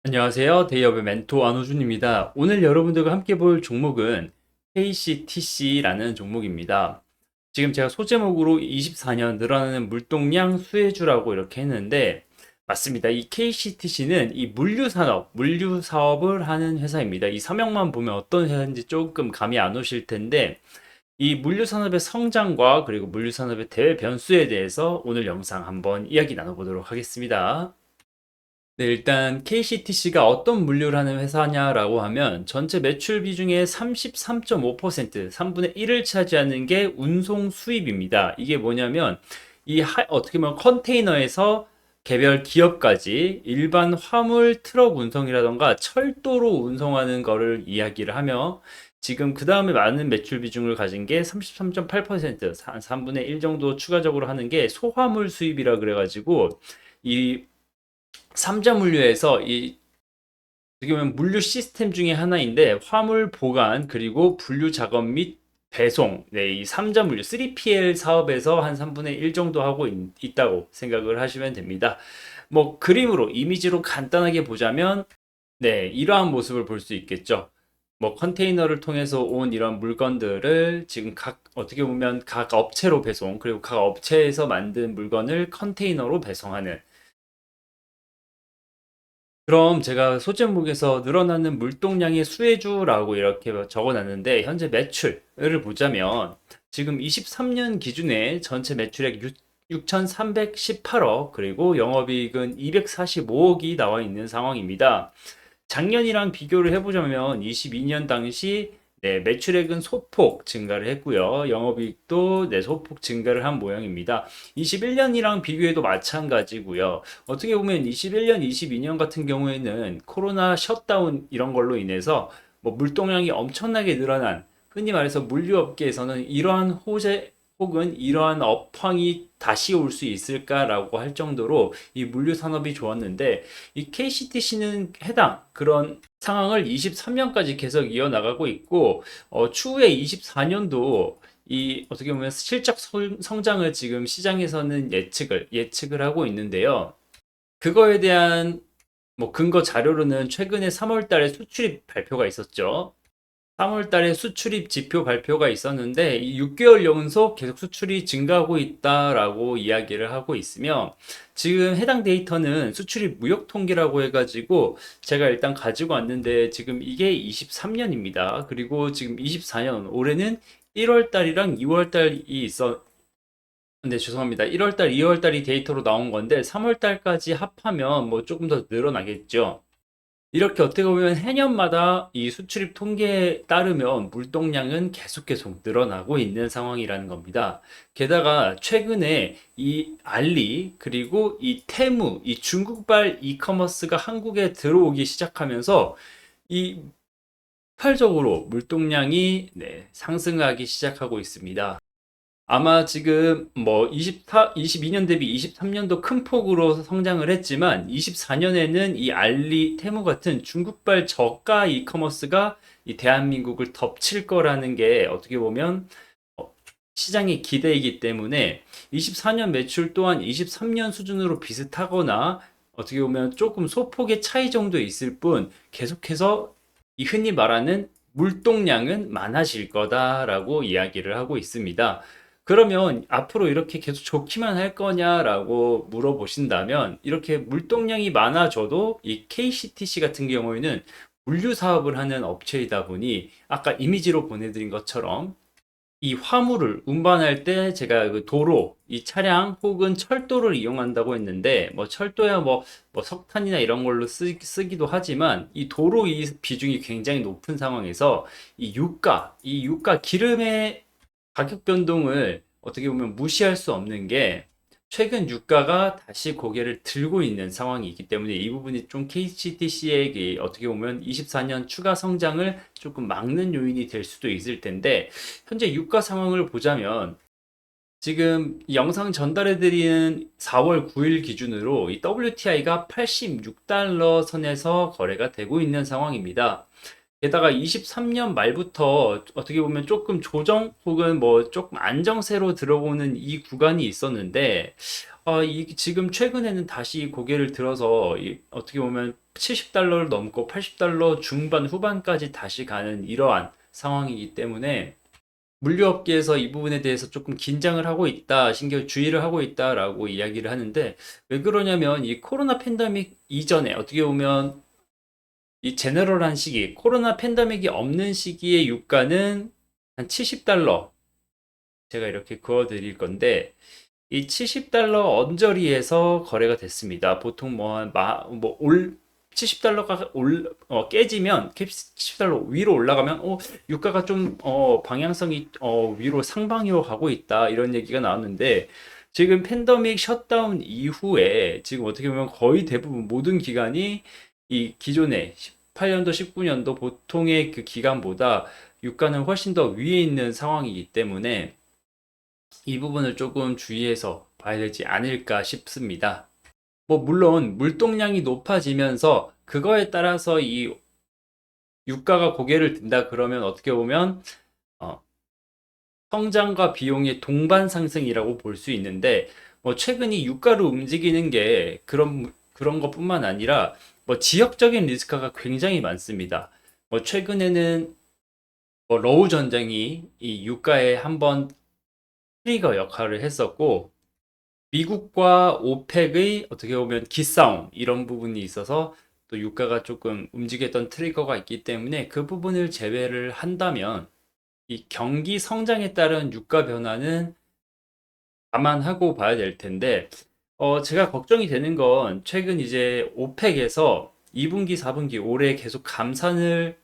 안녕하세요. 데이업의 멘토 안호준입니다. 오늘 여러분들과 함께 볼 종목은 KCTC라는 종목입니다. 지금 제가 소제목으로 24년 늘어나는 물동량 수혜주라고 이렇게 했는데 맞습니다. 이 KCTC는 이 물류 사업을 하는 회사입니다. 이 서명만 보면 어떤 회사인지 조금 감이 안 오실 텐데 이 물류 산업의 성장과 그리고 물류 산업의 대외 변수에 대해서 오늘 영상 한번 이야기 나눠보도록 하겠습니다. 네, 일단 KCTC가 어떤 물류를 하는 회사냐라고 하면 전체 매출 비중의 33.5%, 3분의 1을 차지하는 게 운송 수입입니다. 이게 뭐냐면 어떻게 보면 컨테이너에서 개별 기업까지 일반 화물 트럭 운송이라던가 철도로 운송하는 거를 이야기를 하며 지금 그 다음에 많은 매출 비중을 가진 게 33.8%, 한 3분의 1 정도 추가적으로 하는 게 소화물 수입이라 그래가지고 이 삼자 물류에서 이 어떻게 보면 물류 시스템 중에 하나인데 화물 보관 그리고 분류 작업 및 배송 네, 이 삼자 물류 3PL 사업에서 한 3분의 1 정도 하고 있다고 생각을 하시면 됩니다. 뭐 그림으로 이미지로 간단하게 보자면 네, 이러한 모습을 볼 수 있겠죠. 뭐 컨테이너를 통해서 온 이런 물건들을 지금 각 어떻게 보면 각 업체로 배송 그리고 각 업체에서 만든 물건을 컨테이너로 배송하는 그럼 제가 소제목에서 늘어나는 물동량의 수혜주라고 이렇게 적어놨는데 현재 매출을 보자면 지금 23년 기준에 전체 매출액 6,318억 그리고 영업이익은 245억이 나와 있는 상황입니다. 작년이랑 비교를 해보자면 22년 당시 네, 매출액은 소폭 증가를 했고요. 영업이익도 네, 소폭 증가를 한 모양입니다. 21년이랑 비교해도 마찬가지고요. 어떻게 보면 21년, 22년 같은 경우에는 코로나 셧다운 이런 걸로 인해서 뭐 물동량이 엄청나게 늘어난 흔히 말해서 물류업계에서는 이러한 호재 혹은 이러한 업황이 다시 올 수 있을까라고 할 정도로 이 물류 산업이 좋았는데 이 KCTC는 해당 그런 상황을 23년까지 계속 이어나가고 있고 추후에 24년도 이 어떻게 보면 실적 성장을 지금 시장에서는 예측을 하고 있는데요. 그거에 대한 뭐 근거 자료로는 최근에 3월 달에 수출입 발표가 있었죠. 3월 달에 수출입 지표 발표가 있었는데 이 6개월 연속 계속 수출이 증가하고 있다라고 이야기를 하고 있으며 지금 해당 데이터는 수출입 무역 통계라고 해가지고 제가 일단 가지고 왔는데 지금 이게 23년입니다. 그리고 지금 24년 올해는 1월 달이랑 2월 달이 있어 네, 죄송합니다. 1월 달, 2월 달이 데이터로 나온 건데 3월 달까지 합하면 뭐 조금 더 늘어나겠죠. 이렇게 어떻게 보면 해년마다 이 수출입 통계에 따르면 물동량은 계속 늘어나고 있는 상황이라는 겁니다. 게다가 최근에 이 알리 그리고 이 테무 이 중국발 이커머스가 한국에 들어오기 시작하면서 이 폭발적으로 물동량이 네, 상승하기 시작하고 있습니다. 아마 지금 뭐 22년 대비 23년도 큰 폭으로 성장을 했지만 24년에는 이 알리, 테무 같은 중국발 저가 이커머스가 이 대한민국을 덮칠 거라는 게 어떻게 보면 어, 시장의 기대이기 때문에 24년 매출 또한 23년 수준으로 비슷하거나 어떻게 보면 조금 소폭의 차이 정도 있을 뿐 계속해서 이 흔히 말하는 물동량은 많아질 거다라고 이야기를 하고 있습니다. 그러면 앞으로 이렇게 계속 좋기만 할 거냐라고 물어보신다면 이렇게 물동량이 많아져도 이 KCTC 같은 경우에는 물류 사업을 하는 업체이다 보니 아까 이미지로 보내드린 것처럼 이 화물을 운반할 때 제가 그 도로, 이 차량 혹은 철도를 이용한다고 했는데 뭐 철도야 뭐 석탄이나 이런 걸로 쓰기도 하지만 이 도로 이 비중이 굉장히 높은 상황에서 이 유가 기름의 가격 변동을 어떻게 보면 무시할 수 없는 게 최근 유가가 다시 고개를 들고 있는 상황이기 때문에 이 부분이 좀 KCTC에게 어떻게 보면 24년 추가 성장을 조금 막는 요인이 될 수도 있을 텐데 현재 유가 상황을 보자면 지금 이 영상 전달해드리는 4월 9일 기준으로 이 WTI가 86달러 선에서 거래가 되고 있는 상황입니다. 게다가 23년 말부터 어떻게 보면 조금 조정 혹은 뭐 조금 안정세로 들어오는 이 구간이 있었는데, 지금 최근에는 다시 고개를 들어서 어떻게 보면 70달러를 넘고 80달러 중반 후반까지 다시 가는 이러한 상황이기 때문에 물류업계에서 이 부분에 대해서 조금 긴장을 하고 있다, 신경 주의를 하고 있다라고 이야기를 하는데, 왜 그러냐면 이 코로나 팬데믹 이전에 어떻게 보면 이 제너럴한 시기, 코로나 팬데믹이 없는 시기의 유가는 한 70달러, 제가 이렇게 그어 드릴 건데, 이 70달러 언저리에서 거래가 됐습니다. 보통 뭐, 뭐, 70달러가 깨지면, 70달러 위로 올라가면, 유가가 좀, 방향성이, 위로 상방으로 가고 있다. 이런 얘기가 나왔는데, 지금 팬데믹 셧다운 이후에, 지금 어떻게 보면 거의 대부분 모든 기관이 이 기존의 18년도, 19년도 보통의 그 기간보다 유가는 훨씬 더 위에 있는 상황이기 때문에, 이 부분을 조금 주의해서 봐야 되지 않을까 싶습니다. 뭐, 물론, 물동량이 높아지면서 그거에 따라서 이 유가가 고개를 든다 그러면 어떻게 보면, 어, 성장과 비용의 동반 상승이라고 볼 수 있는데, 뭐, 최근 이 유가를 움직이는 게 그런 것뿐만 아니라, 뭐, 지역적인 리스크가 굉장히 많습니다. 뭐, 최근에는 뭐 러우 전쟁이 이 유가에 한번 트리거 역할을 했었고, 미국과 오펙의 어떻게 보면 기싸움 이런 부분이 있어서 또 유가가 조금 움직였던 트리거가 있기 때문에 그 부분을 제외를 한다면 이 경기 성장에 따른 유가 변화는 감안하고 봐야 될 텐데 제가 걱정이 되는 건 최근 이제 오펙에서 2분기, 4분기 올해 계속 감산을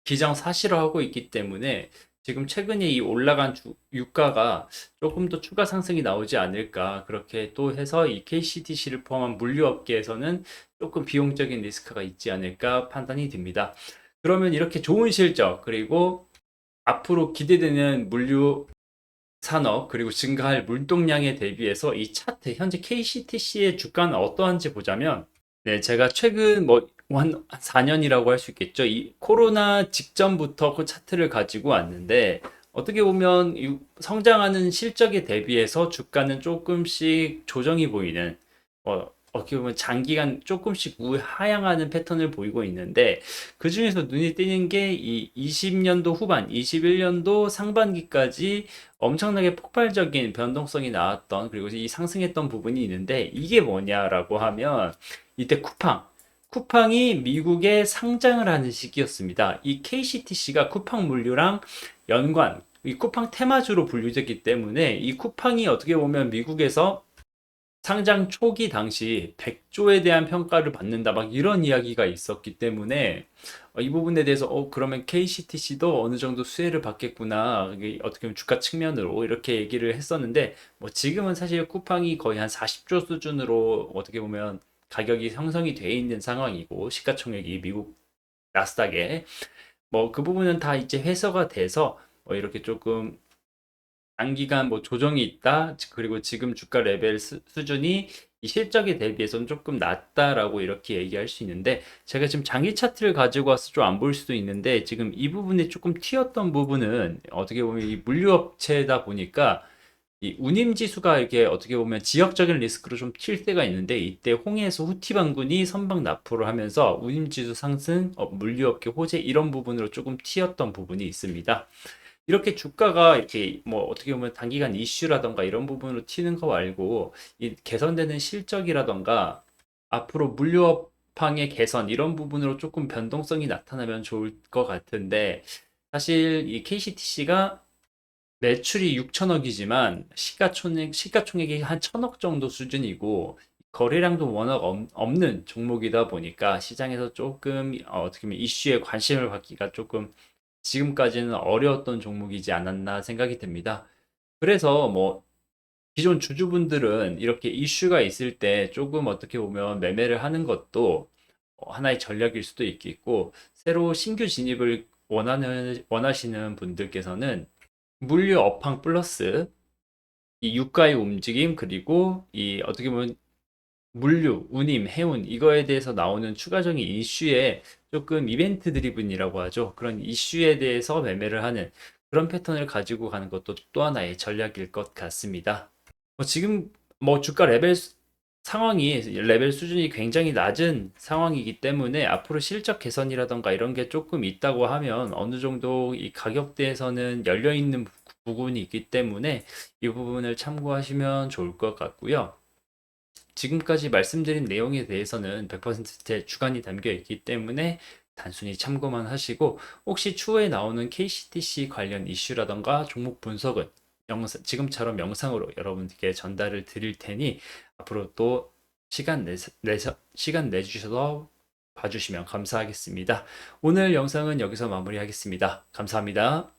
기정사실화하고 있기 때문에 지금 최근에 이 올라간 유가가 조금 더 추가 상승이 나오지 않을까. 그렇게 또 해서 이 KCTC를 포함한 물류업계에서는 조금 비용적인 리스크가 있지 않을까 판단이 듭니다. 그러면 이렇게 좋은 실적, 그리고 앞으로 기대되는 물류 산업, 그리고 증가할 물동량에 대비해서 이 차트, 현재 KCTC의 주가는 어떠한지 보자면, 네, 제가 최근 뭐, 한 4년이라고 할 수 있겠죠. 이 코로나 직전부터 그 차트를 가지고 왔는데, 어떻게 보면 이 성장하는 실적에 대비해서 주가는 조금씩 조정이 보이는, 어떻게 보면 장기간 조금씩 우하향하는 패턴을 보이고 있는데, 그 중에서 눈에 띄는 게 이 20년도 후반, 21년도 상반기까지 엄청나게 폭발적인 변동성이 나왔던, 그리고 이 상승했던 부분이 있는데, 이게 뭐냐라고 하면, 이때 쿠팡이 미국에 상장을 하는 시기였습니다. 이 KCTC가 쿠팡 물류랑 연관, 이 쿠팡 테마주로 분류됐기 때문에 이 쿠팡이 어떻게 보면 미국에서 상장 초기 당시 100조에 대한 평가를 받는다 막 이런 이야기가 있었기 때문에 이 부분에 대해서 그러면 KCTC도 어느 정도 수혜를 받겠구나, 이게 어떻게 보면 주가 측면으로 이렇게 얘기를 했었는데 뭐 지금은 사실 쿠팡이 거의 한 40조 수준으로 어떻게 보면 가격이 형성이 돼 있는 상황이고, 시가총액이 미국 나스닥에 뭐 그 부분은 다 이제 해소가 돼서 이렇게 조금 단기간 뭐 조정이 있다. 그리고 지금 주가 레벨 수준이 이 실적에 대비해서는 조금 낮다라고 이렇게 얘기할 수 있는데, 제가 지금 장기 차트를 가지고 와서 좀 안 보일 수도 있는데, 지금 이 부분에 조금 튀었던 부분은 어떻게 보면 이 물류업체다 보니까 이 운임 지수가 이렇게 어떻게 보면 지역적인 리스크로 좀 튈 때가 있는데, 이때 홍해에서 후티 반군이 선박 납포를 하면서 운임 지수 상승, 물류업계 호재 이런 부분으로 조금 튀었던 부분이 있습니다. 이렇게 주가가 이렇게 뭐 어떻게 보면 단기간 이슈라던가 이런 부분으로 튀는 거 말고 이 개선되는 실적이라던가 앞으로 물류업황의 개선 이런 부분으로 조금 변동성이 나타나면 좋을 것 같은데, 사실 이 KCTC가 매출이 6천억이지만 시가총액이 한 1천억 정도 수준이고 거래량도 워낙 없는 종목이다 보니까 시장에서 조금 어떻게 보면 이슈에 관심을 받기가 조금 지금까지는 어려웠던 종목이지 않았나 생각이 듭니다. 그래서 뭐 기존 주주분들은 이렇게 이슈가 있을 때 조금 어떻게 보면 매매를 하는 것도 하나의 전략일 수도 있겠고, 새로 신규 진입을 원하시는 분들께서는 물류 업황 플러스 이 유가의 움직임, 그리고 이 어떻게 보면 물류, 운임, 해운 이거에 대해서 나오는 추가적인 이슈에 조금 이벤트 드리븐이라고 하죠. 그런 이슈에 대해서 매매를 하는 그런 패턴을 가지고 가는 것도 또 하나의 전략일 것 같습니다. 지금 뭐 주가 상황이 레벨 수준이 굉장히 낮은 상황이기 때문에 앞으로 실적 개선이라던가 이런 게 조금 있다고 하면 어느 정도 이 가격대에서는 열려 있는 부분이 있기 때문에 이 부분을 참고하시면 좋을 것 같고요. 지금까지 말씀드린 내용에 대해서는 100% 주관이 담겨 있기 때문에 단순히 참고만 하시고 혹시 추후에 나오는 KCTC 관련 이슈라던가 종목 분석은 지금처럼 영상으로 여러분들께 전달을 드릴 테니 앞으로 또 시간 내주셔서 봐주시면 감사하겠습니다. 오늘 영상은 여기서 마무리하겠습니다. 감사합니다.